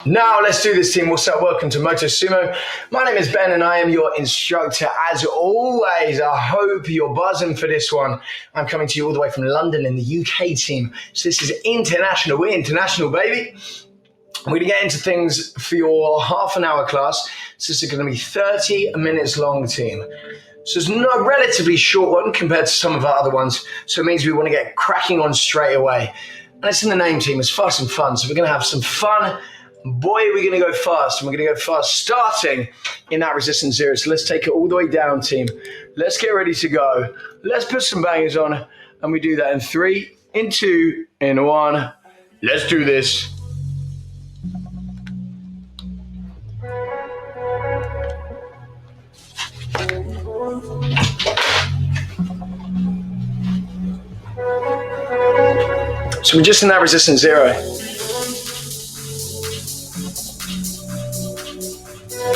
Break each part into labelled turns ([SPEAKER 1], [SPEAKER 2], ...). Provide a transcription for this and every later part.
[SPEAKER 1] Now let's do this, team. What's up? Welcome to Motosumo. My name is Ben and I am your instructor. As always, I hope you're buzzing for this one. I'm coming to you all the way from London in the UK, team. So this is international. We're international, baby. We're going to get into things for your half an hour class. So this is going to be 30 minutes long, team. So it's a relatively short one compared to some of our other ones. So it means we want to get cracking on straight away. And it's in the name, team. It's fast and fun. So we're going to have some fun. Boy, we're going to go fast, and we're going to go fast starting in that resistance zero. So let's take it all the way down, team. Let's get ready to go. Let's put some bangers on, and we do that in 3, in 2, in 1. Let's do this. So we're just in that resistance zero.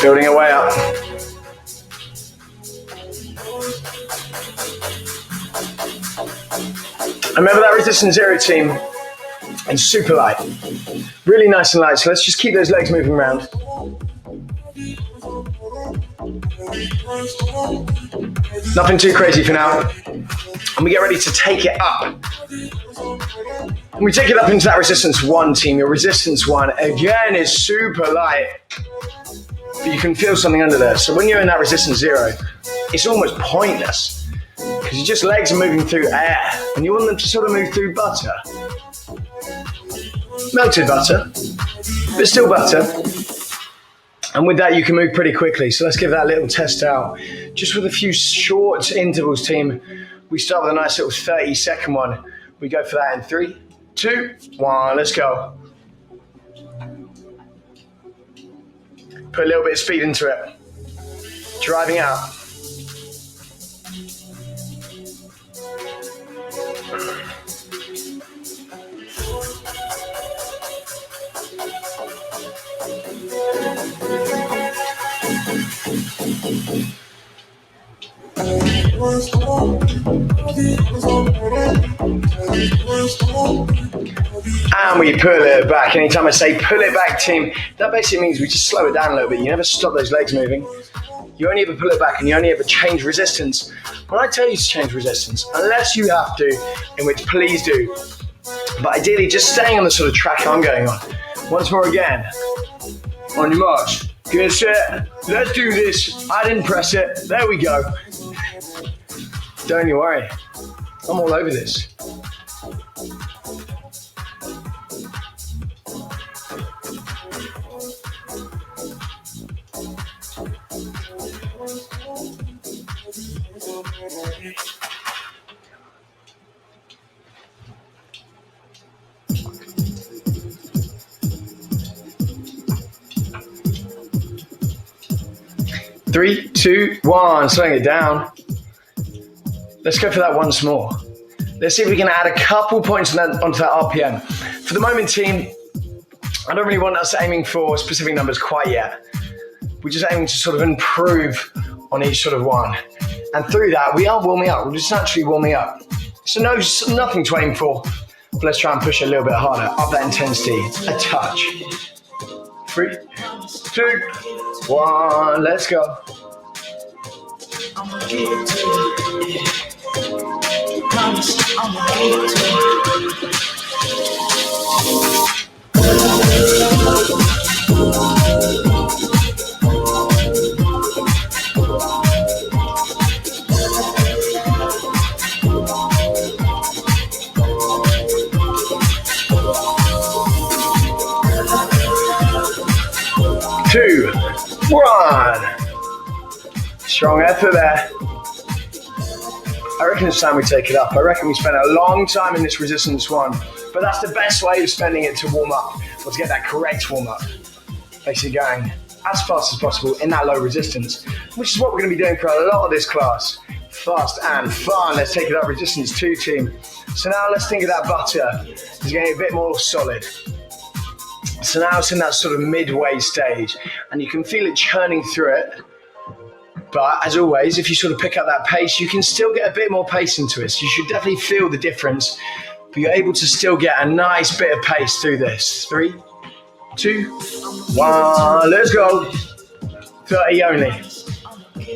[SPEAKER 1] Building our way up. Remember that resistance zero, team, and super light. Really nice and light. So let's just keep those legs moving around. Nothing too crazy for now. And we get ready to take it up. And we take it up into that resistance 1, team. Your resistance 1, again, is super light. But you can feel something under there. So when you're in that resistance 0, it's almost pointless because your just legs are moving through air and you want them to sort of move through butter. Melted butter, but still butter. And with that, you can move pretty quickly. So let's give that little test out. Just with a few short intervals, team. We start with a nice little 30-second one. We go for that in 3, 2, 1, let's go. Put a little bit of speed into it. Driving out. And we pull it back. Anytime I say pull it back, team, that basically means we just slow it down a little bit. You never stop those legs moving. You only ever pull it back and you only ever change resistance when I tell you to change resistance, unless you have to, in which please do. But ideally, just staying on the sort of track I'm going on. Once more again. On your march. Get set. Let's do this. I didn't press it. There we go. Don't you worry. I'm all over this. Three, 2, 1, slowing it down. Let's go for that once more. Let's see if we can add a couple points onto that RPM. For the moment, team, I don't really want us aiming for specific numbers quite yet. We're just aiming to sort of improve on each sort of one. And through that, we are warming up. We're just naturally warming up. So nothing to aim for. But let's try and push it a little bit harder. Up that intensity, a touch. 3, 2, 1, let's go. I'ma give it to you. Promise, I'ma give it to you. 2, 1. Strong effort there. I reckon it's time we take it up. I reckon we spent a long time in this resistance 1, but that's the best way of spending it to warm up, or to get that correct warm up. Basically going as fast as possible in that low resistance, which is what we're going to be doing for a lot of this class. Fast and fun. Let's take it up resistance 2, team. So now let's think of that butter is getting a bit more solid. So now it's in that sort of midway stage, and you can feel it churning through it. But as always, if you sort of pick up that pace, you can still get a bit more pace into it. So you should definitely feel the difference, but you're able to still get a nice bit of pace through this. 3, 2, 1. Let's go. 30 only.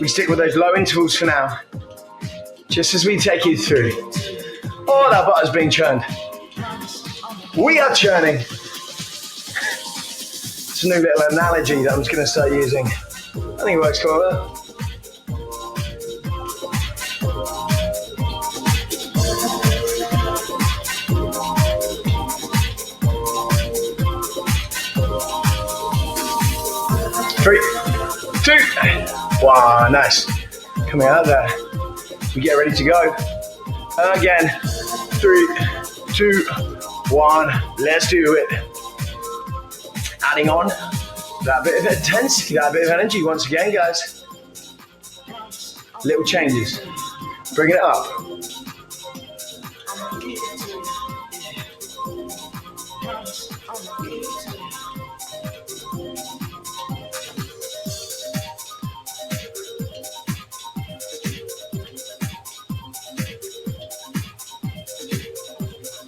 [SPEAKER 1] We stick with those low intervals for now, just as we take you through. Oh, that butter's being churned. We are churning. It's a new little analogy that I'm just going to start using. I think it works quite well. Three, 2, 1. Nice. Coming out there. We get ready to go. Again. 3, 2, 1. Let's do it. Adding on that bit of intensity, that bit of energy once again, guys. Little changes. Bring it up.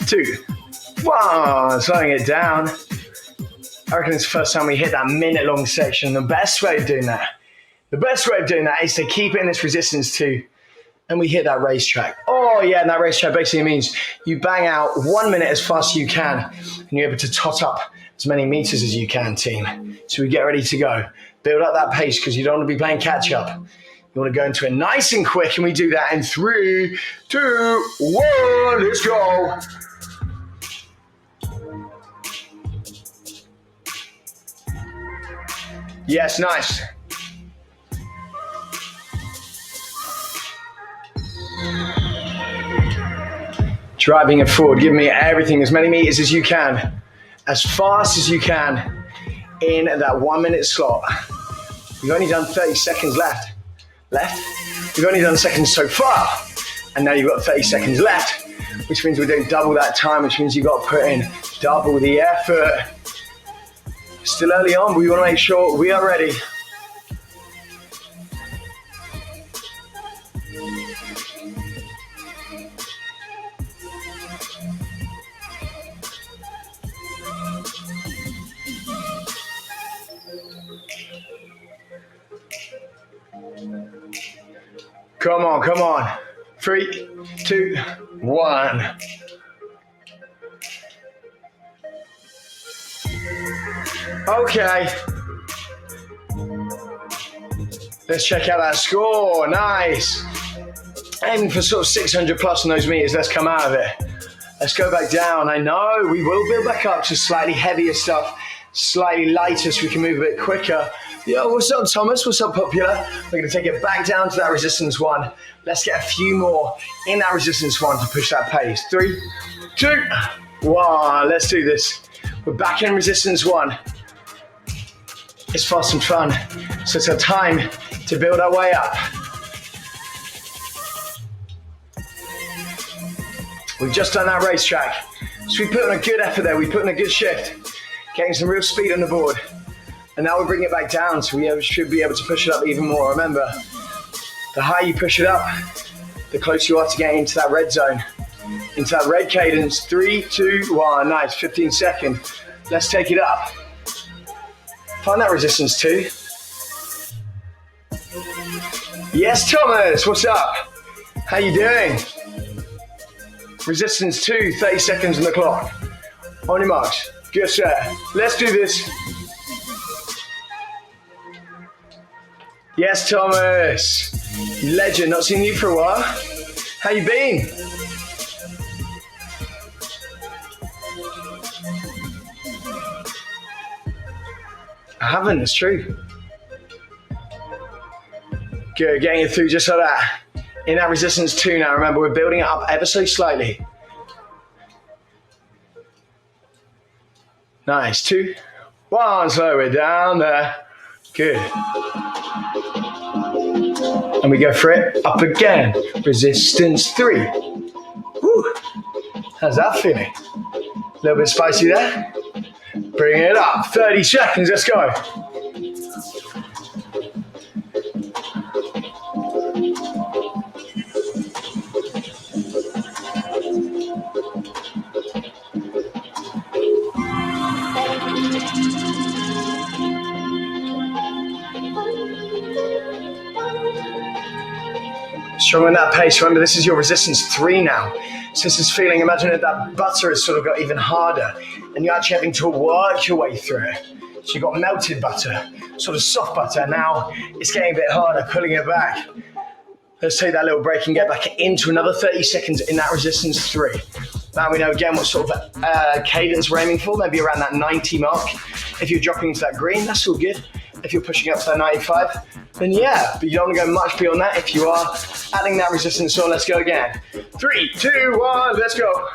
[SPEAKER 1] Two, 1, slowing it down. I reckon it's the first time we hit that minute-long section. The best way of doing that is to keep it in this resistance 2, and we hit that racetrack. Oh yeah, and that racetrack basically means you bang out 1 minute as fast as you can, and you're able to tot up as many meters as you can, team. So we get ready to go. Build up that pace because you don't want to be playing catch-up. You want to go into it nice and quick, and we do that in 3, 2, 1. Let's go. Yes, nice. Driving it forward, give me everything, as many meters as you can, as fast as you can in that 1 minute slot. We've only done 30 seconds left. We've only done seconds so far, and now you've got 30 seconds left, which means we're doing double that time, which means you've got to put in double the effort. Still early on, but we want to make sure we are ready. Come on, come on. 3, 2, 1. Okay. Let's check out that score. Nice. Aiming for sort of 600 plus on those meters. Let's come out of it. Let's go back down. I know we will build back up to slightly heavier stuff, slightly lighter so we can move a bit quicker. Yo, what's up, Thomas? What's up, Popular? We're going to take it back down to that resistance 1. Let's get a few more in that resistance 1 to push that pace. 3, 2, 1. Let's do this. We're back in resistance 1. It's fast and fun, so it's our time to build our way up. We've just done that racetrack, so we put in a good effort there, we put in a good shift, getting some real speed on the board. And now we bring it back down, so we should be able to push it up even more. Remember, the higher you push it up, the closer you are to getting into that red zone, into that red cadence. 3, 2, 1, nice, 15 seconds. Let's take it up. Find that resistance 2. Yes, Thomas, what's up? How you doing? Resistance 2, 30 seconds on the clock. On your marks, good set. Let's do this. Yes, Thomas. Legend, not seen you for a while. How you been? I haven't, it's true. Good, getting it through just like that. In that resistance 2 now, remember we're building it up ever so slightly. Nice, 2, 1, slow it down there. Good. And we go for it, up again. Resistance 3. Woo. How's that feeling? A little bit spicy there. Bring it up, 30 seconds, let's go. Strong on that pace. Remember, this is your resistance 3 now. So this is feeling, imagine that butter has sort of got even harder and you're actually having to work your way through it. So you've got melted butter, sort of soft butter. Now it's getting a bit harder, pulling it back. Let's take that little break and get back into another 30 seconds in that resistance 3. Now we know again what sort of cadence we're aiming for, maybe around that 90 mark. If you're dropping into that green, that's all good. If you're pushing up to that 95, then yeah, but you don't want to go much beyond that. If you are adding that resistance on, let's go again. 3, 2, 1, let's go.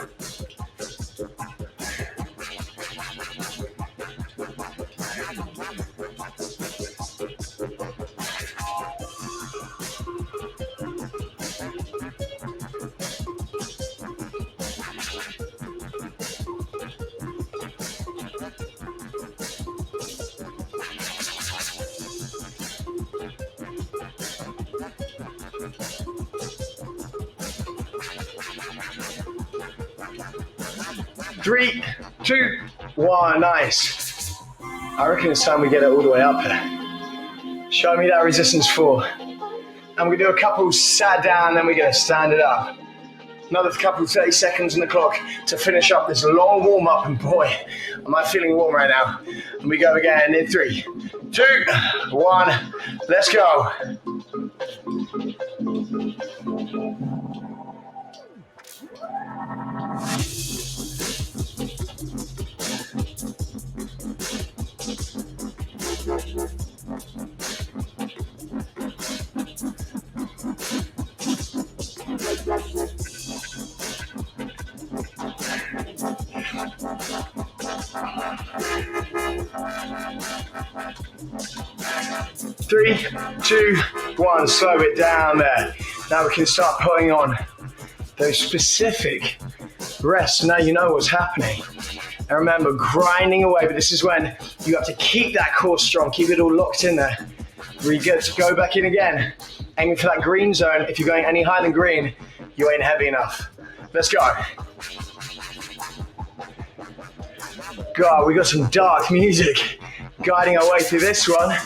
[SPEAKER 1] 3, 2, 1, nice. I reckon it's time we get it all the way up here. Show me that resistance 4. And we do a couple sat down, then we're gonna stand it up. Another couple 30 seconds on the clock to finish up this long warm up, and boy, am I feeling warm right now. And we go again in 3, 2, 1, let's go. 3, 2, 1, slow it down there. Now we can start putting on those specific rests. Now you know what's happening. And remember, grinding away, but this is when you have to keep that core strong, keep it all locked in there. Really good, so go back in again. Aiming for that green zone. If you're going any higher than green, you ain't heavy enough. Let's go. God, we got some dark music guiding our way through this one.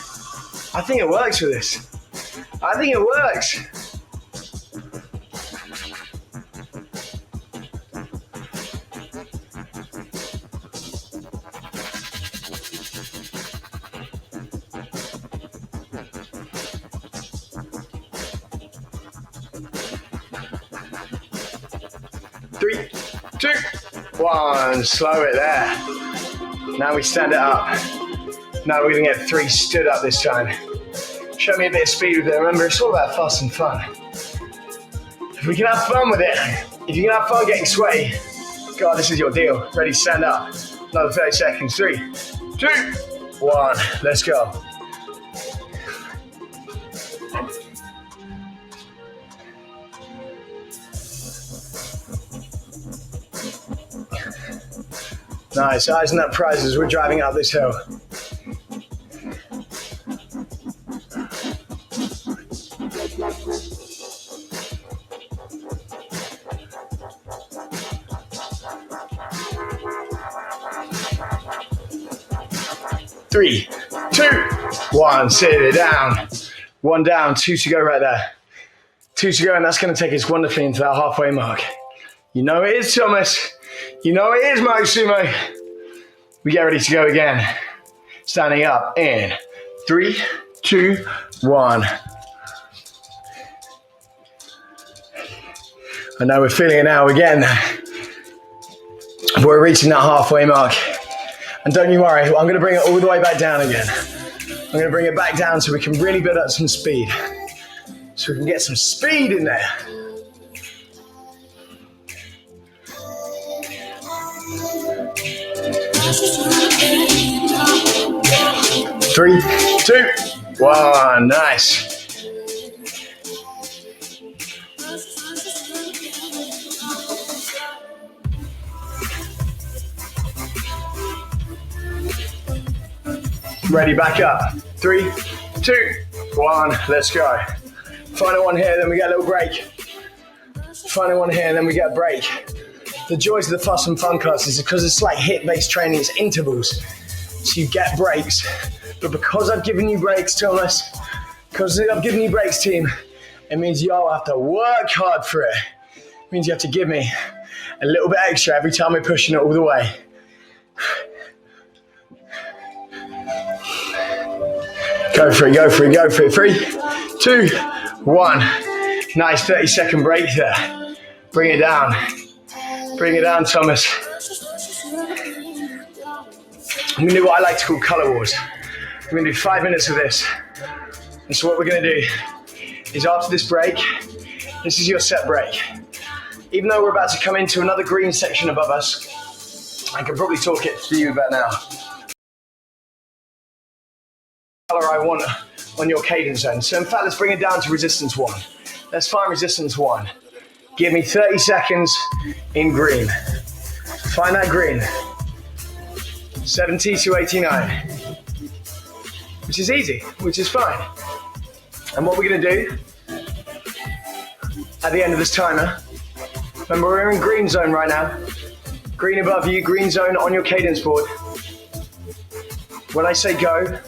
[SPEAKER 1] I think it works for this. I think it works. Three, 2, 1, slow it there. Now we stand it up. Now we're gonna get 3 stood up this time. Show me a bit of speed with it. Remember, it's all about fast and fun. If we can have fun with it, if you can have fun getting sweaty, God, this is your deal. Ready, stand up. Another 30 seconds. 3, 2, 1, let's go. Nice, eyes on that prize as we're driving up this hill. Three, 2, 1, sit it down. 1 down, 2 to go right there. 2 to go, and that's gonna take us wonderfully into that halfway mark. You know it is, Thomas. You know it is, Motosumo. We get ready to go again. Standing up in 3, 2, 1. I know we're feeling it now again. We're reaching that halfway mark. And don't you worry, I'm going to bring it all the way back down again. I'm going to bring it back down so we can really build up some speed. So we can get some speed in there. 3, 2, 1, nice. Ready, back up. 3, 2, 1, let's go. Final one here, then we get a little break. Final one here, then we get a break. The joys of the fast and fun classes is because it's like HIIT-based training, it's intervals. So you get breaks. But because I've given you breaks, Thomas, because I've given you breaks, team, It means you'll have to work hard for it. It means you have to give me a little bit extra every time we're pushing it all the way. Go for it, go for it, go for it. 3, 2, 1. Nice 30-second break there. Bring it down. Bring it down, Thomas. I'm going to do what I like to call color wars. We're going to do 5 minutes of this. And so what we're going to do is after this break, this is your set break. Even though we're about to come into another green section above us, I can probably talk it to you about now. Color I want on your cadence zone. So in fact, let's bring it down to resistance 1. Let's find resistance 1. Give me 30 seconds in green. Find that green. 70 to 89. Which is easy, which is fine. And what we're going to do at the end of this timer, remember we're in green zone right now. Green above you, green zone on your cadence board. When I say go,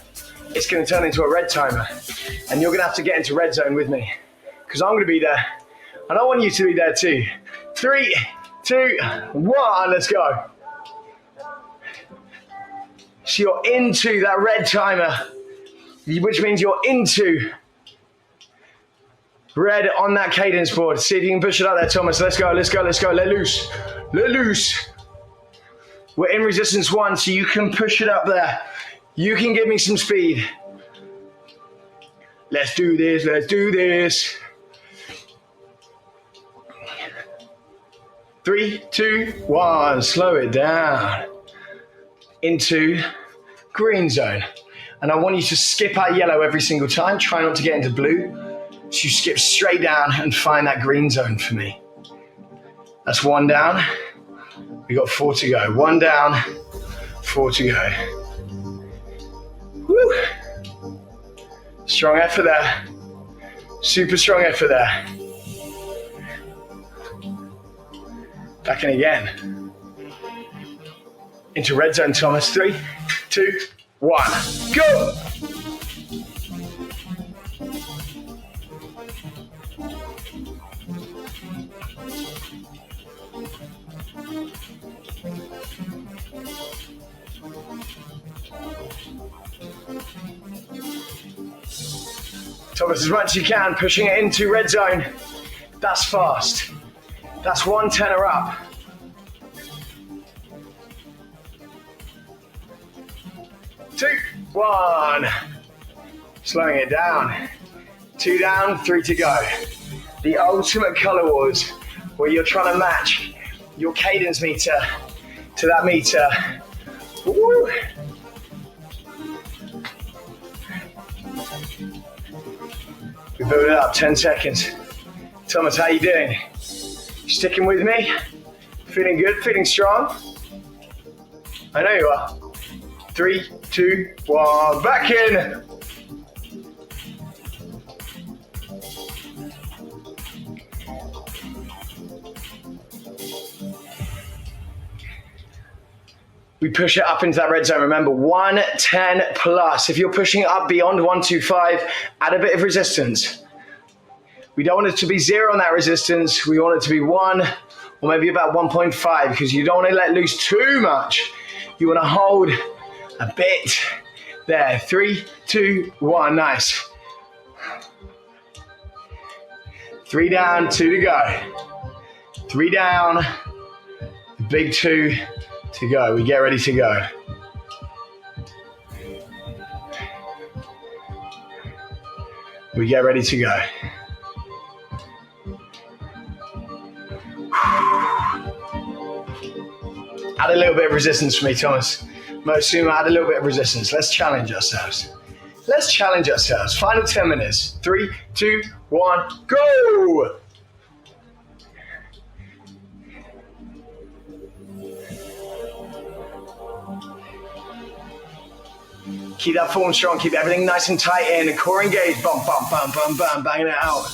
[SPEAKER 1] it's going to turn into a red timer. And you're going to have to get into red zone with me. Because I'm going to be there. And I want you to be there too. 3, 2, 1, let's go. So you're into that red timer, which means you're into red on that cadence board. See if you can push it up there, Thomas. Let's go, let's go, let's go. Let loose, let loose. We're in resistance 1, so you can push it up there. You can give me some speed. Let's do this, let's do this. 3, 2, 1, slow it down. Into green zone. And I want you to skip out yellow every single time. Try not to get into blue. So you skip straight down and find that green zone for me. That's 1 down. We got 4 to go. 1 down, 4 to go. Woo! Strong effort there. Super strong effort there. Back in again. Into red zone, Thomas. 3, 2, 1, go! Thomas, as much as you can, pushing it into red zone. That's fast. That's 1 tenor up. 2, 1. Slowing it down. 2 down, 3 to go. The ultimate color wars, where you're trying to match your cadence meter to that meter. Woo. We build it up, 10 seconds. Thomas, how you doing? Sticking with me? Feeling good, feeling strong? I know you are. 3, 2, 1, back in. We push it up into that red zone. Remember, 110 plus. If you're pushing it up beyond 125, add a bit of resistance. We don't want it to be 0 on that resistance. We want it to be 1 or maybe about 1.5 because you don't want to let loose too much. You want to hold a bit there. 3, 2, 1, nice. 3 down, 2 to go. 3 down, big 2 to go. We get ready to go. We get ready to go. Add a little bit of resistance for me, Thomas. Motosumo, add a little bit of resistance. Let's challenge ourselves. Let's challenge ourselves. Final 10 minutes. 3, 2, 1, go! Keep that form strong. Keep everything nice and tight in. Core engaged. Bum, bum, bum, bum, bum. Banging it out.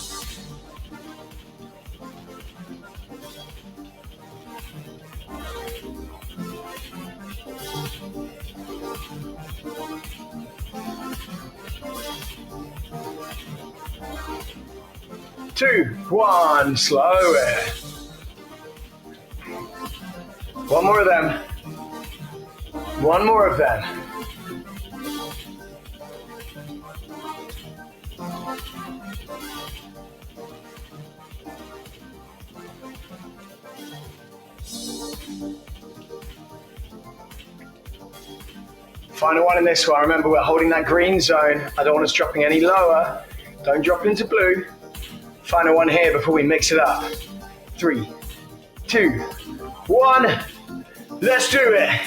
[SPEAKER 1] 2, 1, slow it. One more of them. One more of them. Final one in this one. Remember, we're holding that green zone. I don't want us dropping any lower. Don't drop it into blue. Final one here before we mix it up. 3, 2, 1. Let's do it.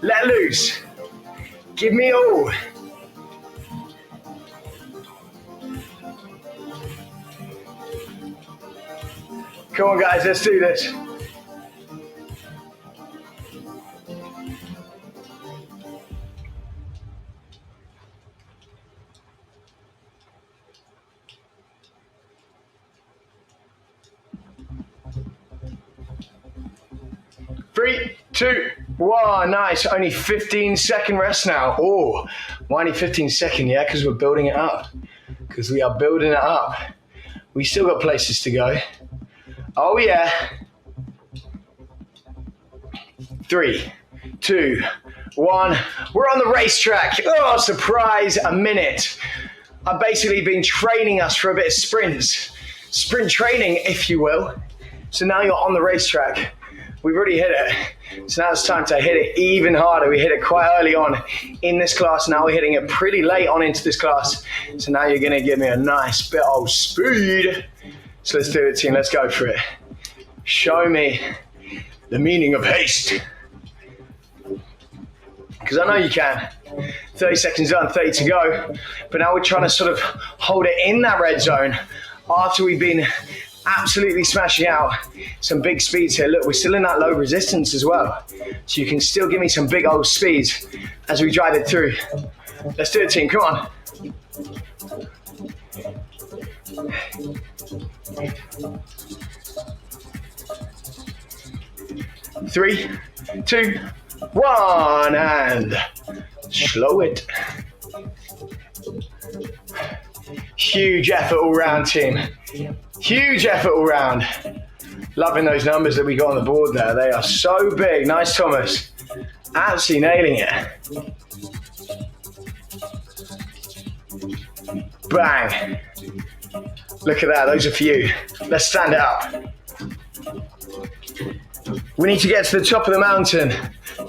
[SPEAKER 1] Let loose. Give me all. Come on, guys, let's do this. Three, 2, 1, nice. Only 15-second rest now. Oh, why only 15-second? Yeah, because we're building it up. Because we are building it up. We still got places to go. Oh yeah. 3, 2, 1. We're on the racetrack. Oh, surprise, a minute. I've basically been training us for a bit of sprints. Sprint training, if you will. So now you're on the racetrack. We've already hit it. So now it's time to hit it even harder. We hit it quite early on in this class. Now we're hitting it pretty late on into this class. So now you're gonna give me a nice bit of speed. So let's do it, team. Let's go for it. Show me the meaning of haste. Because I know you can. 30 seconds done, 30 to go. But now we're trying to sort of hold it in that red zone after we've been absolutely smashing out some big speeds here. Look, we're still in that low resistance as well. So you can still give me some big old speeds as we drive it through. Let's do it, team, come on. 3, 2, 1, and slow it. Huge effort all round, team. Huge effort all round. Loving those numbers that we got on the board there. They are so big. Nice, Thomas. Absolutely nailing it. Bang. Look at that. Those are for you. Let's stand it up. We need to get to the top of the mountain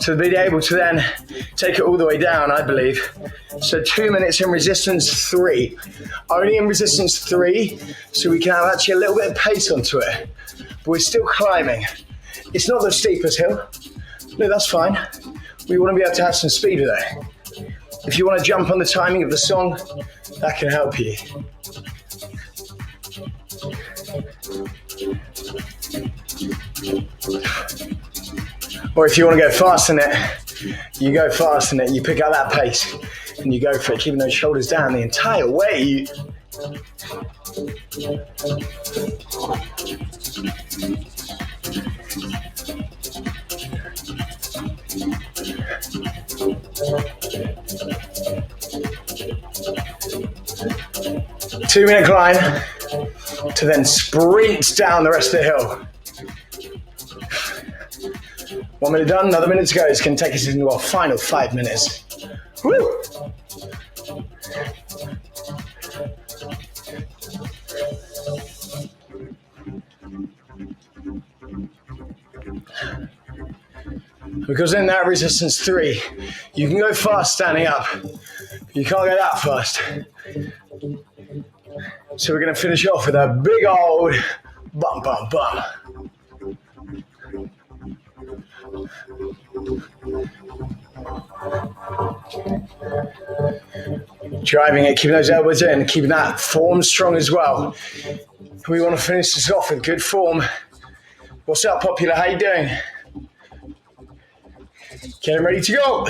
[SPEAKER 1] to be able to then take it all the way down, I believe. So 2 minutes in resistance 3. Only in resistance 3, so we can have actually a little bit of pace onto it. But we're still climbing. It's not the steepest hill. No, that's fine. We want to be able to have some speed with it. If you want to jump on the timing of the song, that can help you. Or if you want to go fast in it, you go fast in it, you pick up that pace and you go for it, keeping those shoulders down the entire way. Two-minute climb to then sprint down the rest of the hill. 1 minute done, another minute to go. It's going to take us into our final 5 minutes. Woo! Because in that resistance 3, you can go fast standing up. You can't go that fast. So we're going to finish off with a big old bum, bum, bum. Driving it, keeping those elbows in, keeping that form strong as well. We want to finish this off with good form. What's up, Popular? How you doing? Getting ready to go.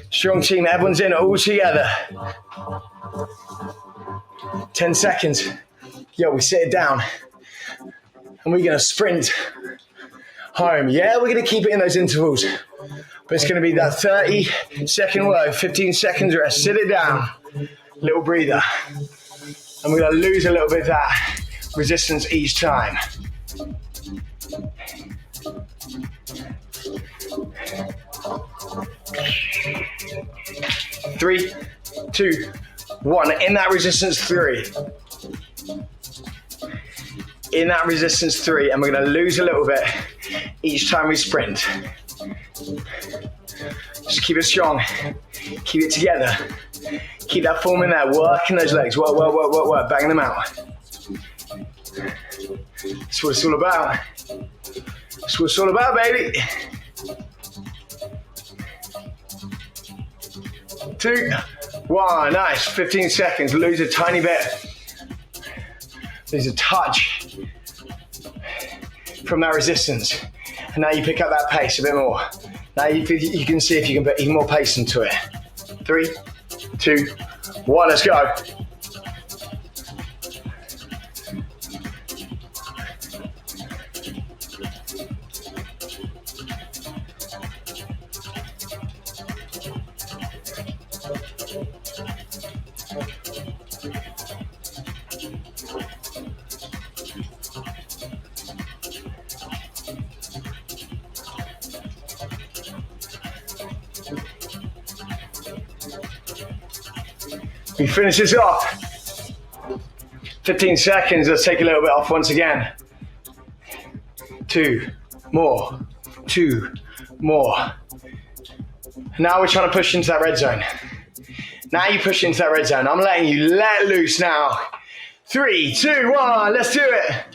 [SPEAKER 1] Strong team, everyone's in all together. 10 seconds. Yo, we sit it down. And we're going to sprint home. Yeah, we're going to keep it in those intervals. But it's going to be that 30-second low, 15 seconds rest. Sit it down. Little breather. And we're going to lose a little bit of that resistance each time. 3, 2, 1. In that resistance 3. In that resistance 3. And we're going to lose a little bit each time we sprint. Just keep it strong. Keep it together. Keep that form in there. Working those legs. Work, work, work, work, work. Banging them out. That's what it's all about. That's what it's all about, baby. 2, 1. Nice. 15 seconds. Lose a tiny bit. Lose a touch from that resistance. And now you pick up that pace a bit more. Now you can see if you can put even more pace into it. 3, 2, 1. Let's go. We finish this off. 15 seconds, let's take a little bit off once again. 2 more, 2 more. Now we're trying to push into that red zone. Now you push into that red zone. I'm letting you let loose now. 3, 2, 1, let's do it.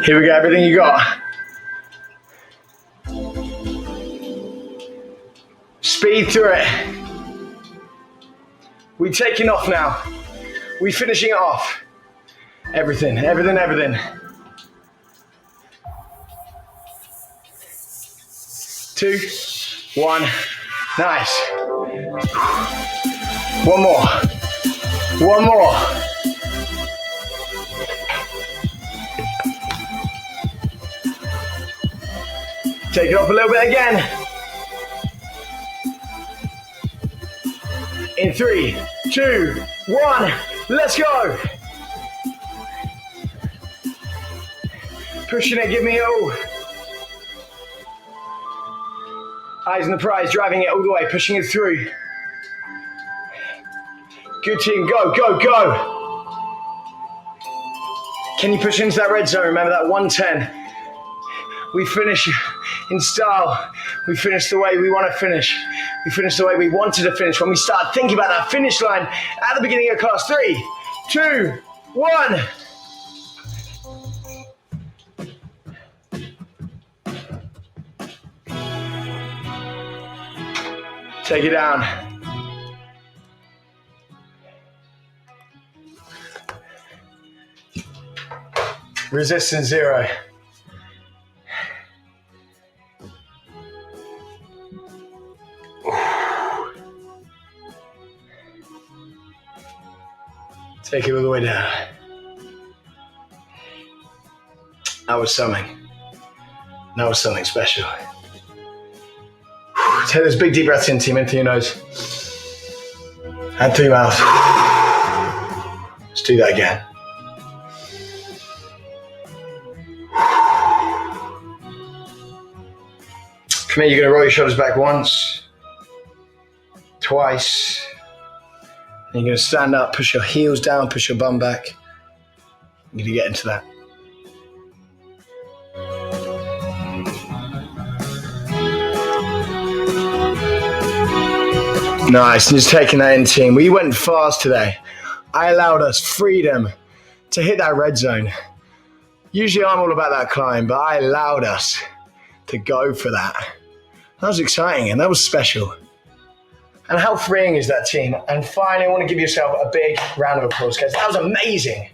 [SPEAKER 1] Here we go, everything you got. Speed through it. We're taking off now. We're finishing it off. Everything, everything, everything. 2, 1. Nice. 1 more. 1 more. Take it off a little bit again. In 3, 2, 1, let's go. Pushing it, give me it all. Eyes on the prize, driving it all the way, pushing it through. Good team, go, go, go. Can you push into that red zone? Remember that 110. We finish in style. We finish the way we want to finish. We finish the way we wanted to finish. When we start thinking about that finish line at the beginning of class. 3, 2, 1. Take it down. Resistance 0. Take it all the way down. That was something. That was something special. Take those big deep breaths in, team, in through your nose. And through your mouth. Let's do that again. Come here, you're gonna roll your shoulders back once, twice. And you're going to stand up, push your heels down, push your bum back. You're going to get into that. Nice, and just taking that in, team. We went fast today. I allowed us freedom to hit that red zone. Usually I'm all about that climb, but I allowed us to go for that. That was exciting and that was special. And how freeing is that, team? And finally, I want to give yourself a big round of applause, guys. That was amazing.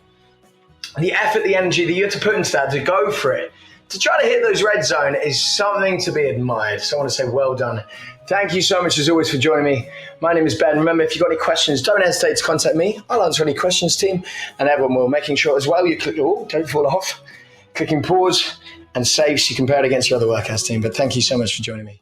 [SPEAKER 1] The effort, the energy that you had to put into that, to go for it, to try to hit those red zone is something to be admired. So I want to say well done. Thank you so much, as always, for joining me. My name is Ben. Remember, if you've got any questions, don't hesitate to contact me. I'll answer any questions, team, and everyone will. Making sure as well you click, don't fall off, clicking pause and save so you compare it against your other workouts, team. But thank you so much for joining me.